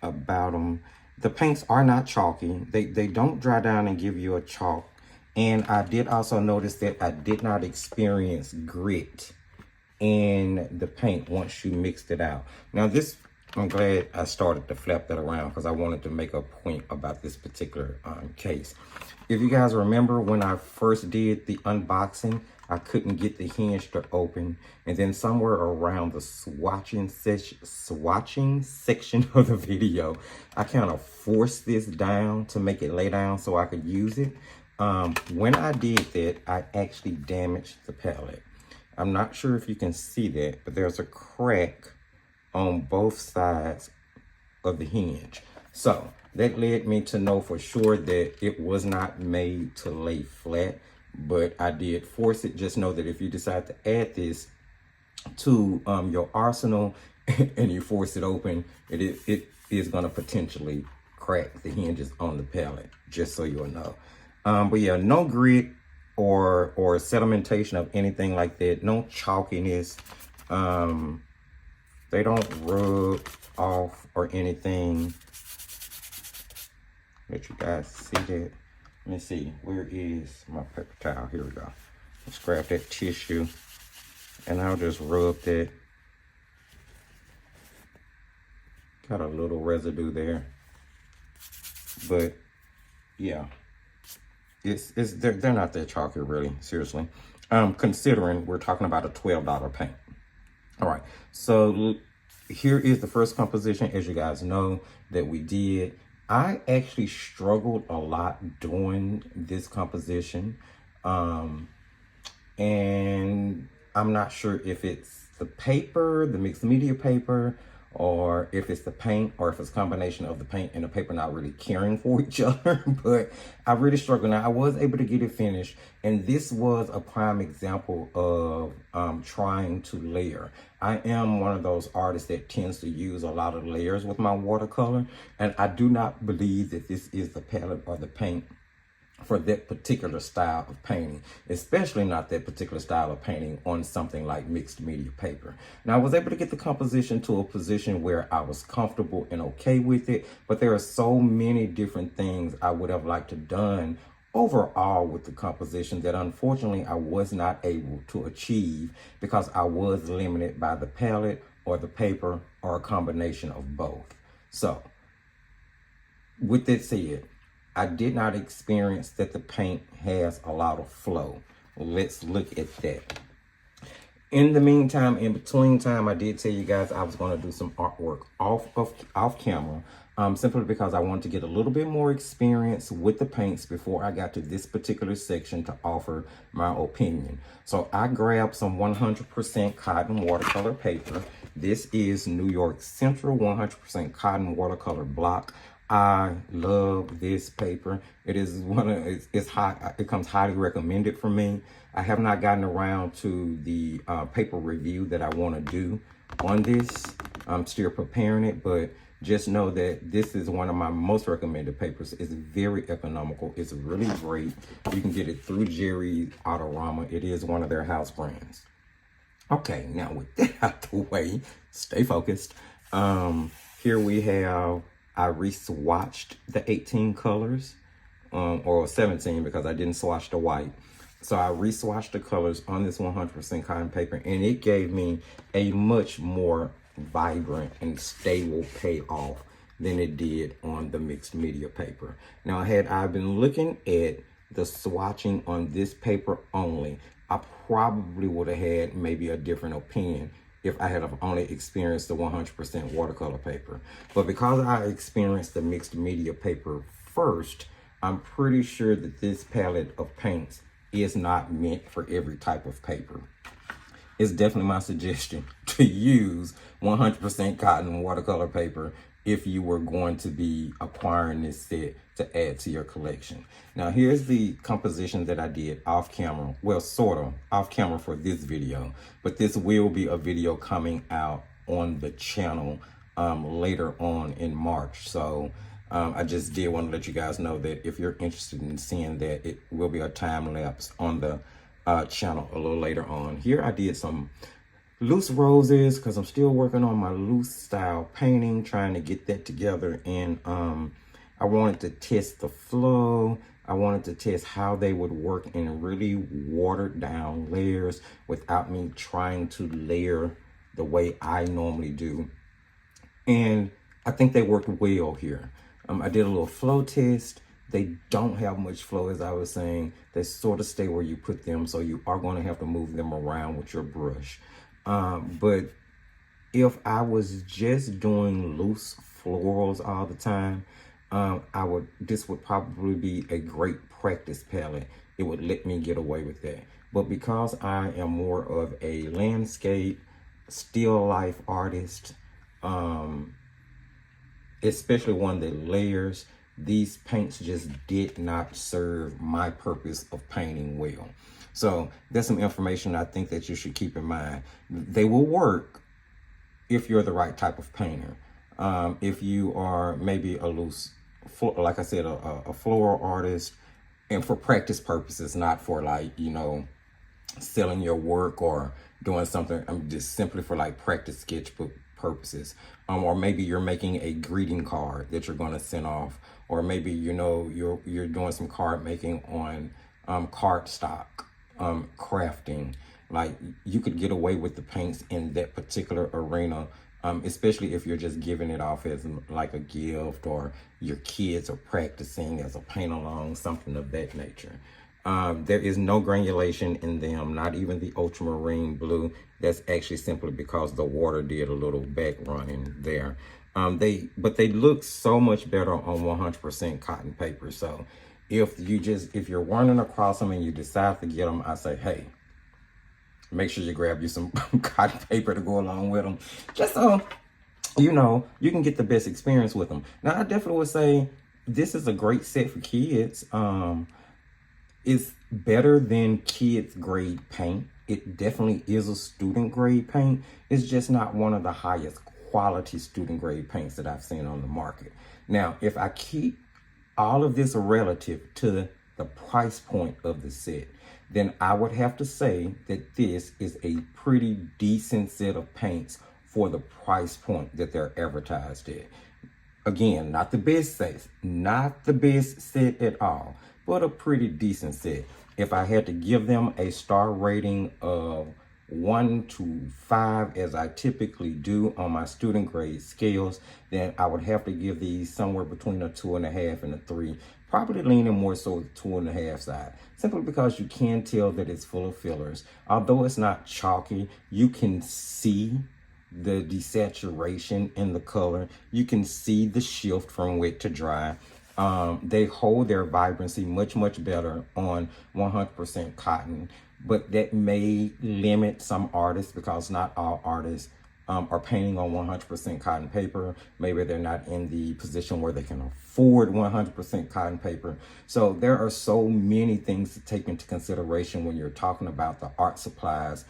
about them? The paints are not chalky. They don't dry down and give you a chalk. And I did also notice that I did not experience grit in the paint once you mixed it out. Now this, I'm glad I started to flap that around because I wanted to make a point about this particular case. If you guys remember when I first did the unboxing, I couldn't get the hinge to open. And then somewhere around the swatching section of the video, I kind of forced this down to make it lay down so I could use it. When I did that, I actually damaged the palette. I'm not sure if you can see that, but there's a crack on both sides of the hinge. So that led me to know for sure that it was not made to lay flat, but I did force it. Just know that if you decide to add this to your arsenal and you force it open, it is going to potentially crack the hinges on the palette, just so you'll know. But yeah, no grit or sedimentation of anything like that. No chalkiness. They don't rub off or anything. Let you guys see that. Let me see. Where is my paper towel? Here we go. Let's grab that tissue and I'll just rub that. Got a little residue there. But yeah. They're not that chalky, really, seriously. Considering we're talking about a $12 paint. All right, so here is the first composition, as you guys know, that we did. I actually struggled a lot doing this composition. And I'm not sure if it's the paper, the mixed media paper, or if it's the paint, or if it's a combination of the paint and the paper not really caring for each other. But I really struggled. Now, I was able to get it finished, and this was a prime example of trying to layer. I am one of those artists that tends to use a lot of layers with my watercolor, and I do not believe that this is the palette or the paint for that particular style of painting, especially not that particular style of painting on something like mixed media paper. Now, I was able to get the composition to a position where I was comfortable and okay with it, but there are so many different things I would have liked to done overall with the composition that unfortunately I was not able to achieve because I was limited by the palette or the paper or a combination of both. So with that said, I did not experience that the paint has a lot of flow. Let's look at that. In the meantime, in between time, I did tell you guys I was going to do some artwork off camera, simply because I wanted to get a little bit more experience with the paints before I got to this particular section to offer my opinion. So I grabbed some 100% cotton watercolor paper. This is New York Central 100% cotton watercolor block. I love this paper. It is it comes highly recommended for me. I have not gotten around to the paper review that I want to do on this. I'm still preparing it, but just know that this is one of my most recommended papers. It's very economical. It's really great. You can get it through Jerry's Autorama. It is one of their house brands. Okay, now with that out the way, stay focused. Here we have, I re-swatched the 18 colors, or 17 because I didn't swatch the white. So I re-swatched the colors on this 100% cotton paper, and it gave me a much more vibrant and stable payoff than it did on the mixed media paper. Now, had I been looking at the swatching on this paper only, I probably would have had maybe a different opinion if I had only experienced the 100% watercolor paper. But because I experienced the mixed media paper first, I'm pretty sure that this palette of paints is not meant for every type of paper. It's definitely my suggestion to use 100% cotton watercolor paper if you were going to be acquiring this set to add to your collection. Now, here's the composition that I did off camera. Well, sort of off camera for this video, but this will be a video coming out on the channel later on in March. So I just did want to let you guys know that if you're interested in seeing that, it will be a time lapse on the channel a little later on. Here I did some loose roses because I'm still working on my loose style painting, trying to get that together. And I wanted to test the flow. I wanted to test how they would work in really watered down layers without me trying to layer the way I normally do. And I think they worked well here. I did a little flow test. They don't have much flow, as I was saying. They sort of stay where you put them, so you are going to have to move them around with your brush. But if I was just doing loose florals all the time, this would probably be a great practice palette. It would let me get away with that. But because I am more of a landscape, still life artist, especially one that layers, these paints just did not serve my purpose of painting well. So that's some information I think that you should keep in mind. They will work if you're the right type of painter. If you are maybe a loose, like I said, a floral artist, and for practice purposes, not for like, you know, selling your work or doing something, just simply for like practice sketchbook purposes. Or maybe you're making a greeting card that you're going to send off, or maybe, you know, you're doing some card making on cardstock, crafting. Like, you could get away with the paints in that particular arena, especially if you're just giving it off as like a gift, or your kids are practicing as a paint along, something of that nature. There is no granulation in them, not even the ultramarine blue. That's actually simply because the water did a little back running there. But they look so much better on 100% cotton paper. So if you're running across them and you decide to get them, I say, hey, make sure you grab you some cotton paper to go along with them, just so you know, you can get the best experience with them. Now, I definitely would say this is a great set for kids. It's better than kids grade paint. It definitely is a student grade paint. It's just not one of the highest quality student grade paints that I've seen on the market. Now, if I keep all of this relative to the price point of the set, then I would have to say that this is a pretty decent set of paints for the price point that they're advertised at. Again, not the best set at all, but a pretty decent set. If I had to give them a star rating of 1 to 5, as I typically do on my student grade scales, then I would have to give these somewhere between a 2.5 and a 3, probably leaning more so the 2.5 side, simply because you can tell that it's full of fillers. Although it's not chalky, you can see the desaturation in the color. You can see the shift from wet to dry. They hold their vibrancy much better on 100% cotton, but that may limit some artists because not all artists are painting on 100% cotton paper. Maybe they're not in the position where they can afford 100% cotton paper. So there are so many things to take into consideration when you're talking about the art supplies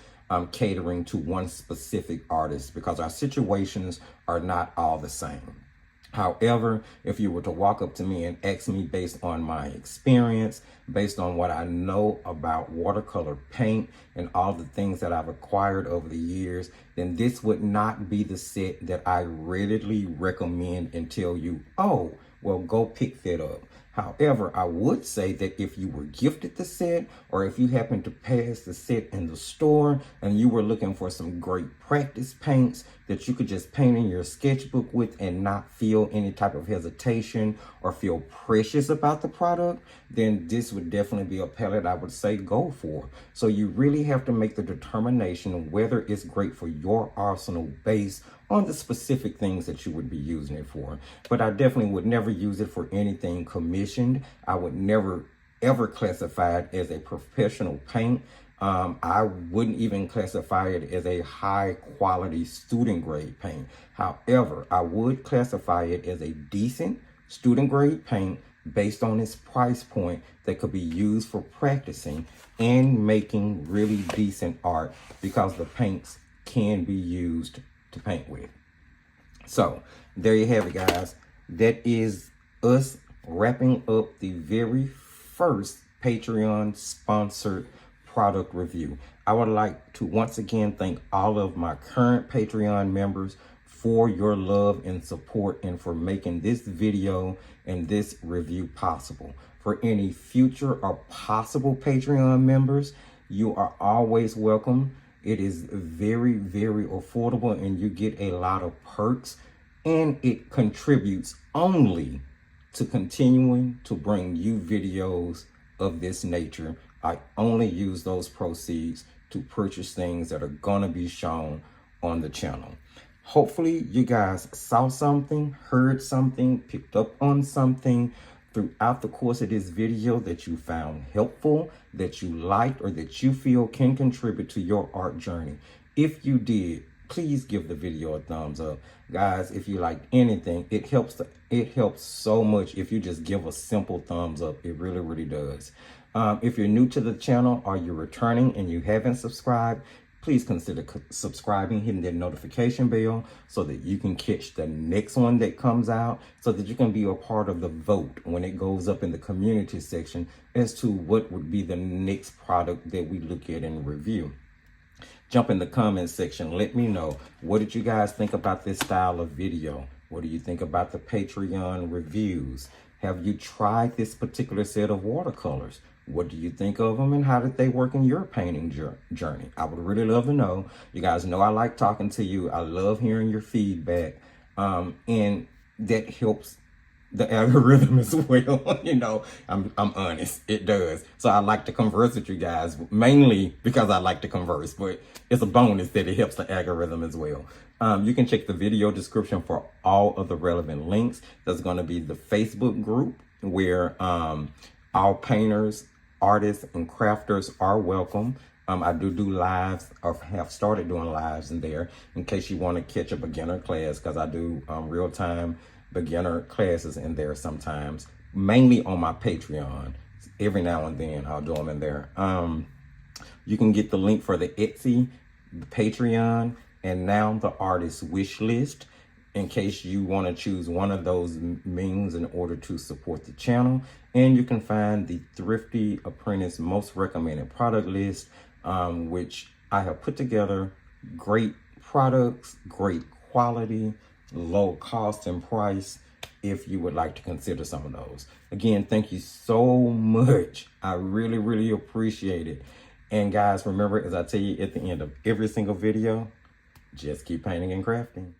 catering to one specific artist, because our situations are not all the same. However, if you were to walk up to me and ask me based on my experience, based on what I know about watercolor paint and all the things that I've acquired over the years, then this would not be the set that I readily recommend and tell you, oh, well, go pick that up. However, I would say that if you were gifted the set, or if you happen to pass the set in the store and you were looking for some great practice paints that you could just paint in your sketchbook with and not feel any type of hesitation or feel precious about the product, then this would definitely be a palette I would say go for. So you really have to make the determination whether it's great for your arsenal based on the specific things that you would be using it for. But I definitely would never use it for anything commissioned. I would never ever classify it as a professional paint. I wouldn't even classify it as a high quality student grade paint. However, I would classify it as a decent student grade paint based on its price point that could be used for practicing and making really decent art, because the paints can be used to paint with. So there you have it, guys. That is us wrapping up the very first Patreon sponsored product review. I would like to once again thank all of my current Patreon members for your love and support and for making this video and this review possible. For any future or possible Patreon members, you are always welcome. It is very affordable and you get a lot of perks, and it contributes only to continuing to bring you videos of this nature. I only use those proceeds to purchase things that are gonna be shown on the channel. Hopefully you guys saw something, heard something, picked up on something throughout the course of this video that you found helpful, that you liked, or that you feel can contribute to your art journey. If you did, please give the video a thumbs up. Guys, if you like anything, it helps so much if you just give a simple thumbs up. It really does. If you're new to the channel or you're returning and you haven't subscribed, please consider subscribing, hitting that notification bell so that you can catch the next one that comes out, so that you can be a part of the vote when it goes up in the community section as to what would be the next product that we look at and review. Jump in the comment section. Let me know, what did you guys think about this style of video? What do you think about the Patreon reviews? Have you tried this particular set of watercolors? What do you think of them and how did they work in your painting journey? I would really love to know. You guys know I like talking to you. I love hearing your feedback. And that helps the algorithm as well. You know, I'm honest, it does. So I like to converse with you guys, mainly because I like to converse, but it's a bonus that it helps the algorithm as well. You can check the video description for all of the relevant links. There's going to be the Facebook group where all painters, artists, and crafters are welcome. I do lives, or have started doing lives in there, in case you want to catch a beginner class, because I do real-time beginner classes in there sometimes, mainly on my Patreon. Every now and then I'll do them in there. You can get the link for the Etsy, the Patreon, and now the artist wish list, in case you want to choose one of those means in order to support the channel. And you can find the Thrifty Apprentice most recommended product list, which I have put together. Great products, great quality, low cost and price, if you would like to consider some of those. Again, thank you so much. I really, really appreciate it. And guys, remember, as I tell you at the end of every single video, just keep painting and crafting.